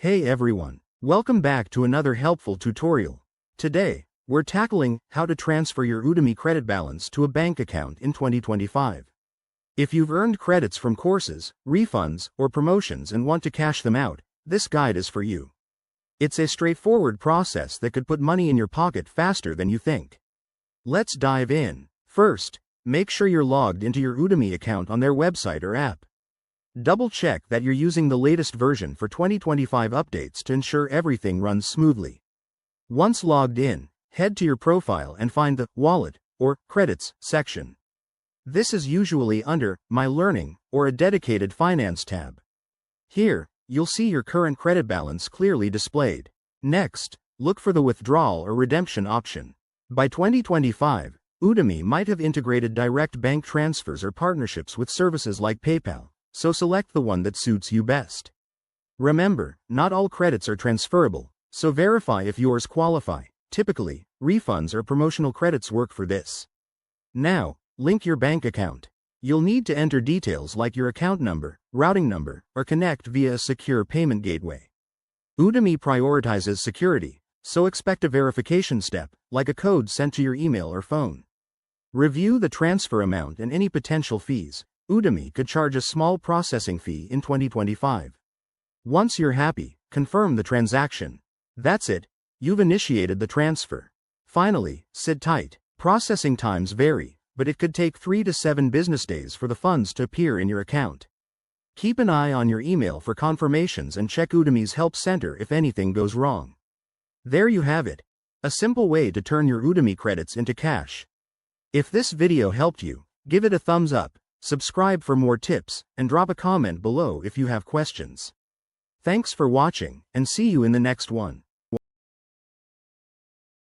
Hey everyone, welcome back to another helpful tutorial. Today, we're tackling how to transfer your Udemy credit balance to a bank account in 2025. If you've earned credits from courses, refunds, or promotions and want to cash them out, this guide is for you. It's a straightforward process that could put money in your pocket faster than you think. Let's dive in. First, make sure you're logged into your Udemy account on their website or app. Double-check that you're using the latest version for 2025 updates to ensure everything runs smoothly. Once logged in, head to your profile and find the Wallet or Credits section. This is usually under My Learning or a dedicated Finance tab. Here, you'll see your current credit balance clearly displayed. Next, look for the withdrawal or redemption option. By 2025, Udemy might have integrated direct bank transfers or partnerships with services like PayPal, so select the one that suits you best. Remember, not all credits are transferable, so verify if yours qualify. Typically, refunds or promotional credits work for this. Now, link your bank account. You'll need to enter details like your account number, routing number, or connect via a secure payment gateway. Udemy prioritizes security, so expect a verification step, like a code sent to your email or phone. Review the transfer amount and any potential fees. Udemy could charge a small processing fee in 2025. Once you're happy, confirm the transaction. That's it, you've initiated the transfer. Finally, sit tight. Processing times vary, but it could take 3 to 7 business days for the funds to appear in your account. Keep an eye on your email for confirmations and check Udemy's Help Center if anything goes wrong. There you have it, a simple way to turn your Udemy credits into cash. If this video helped you, give it a thumbs up. Subscribe for more tips, and drop a comment below if you have questions. Thanks for watching, and see you in the next one.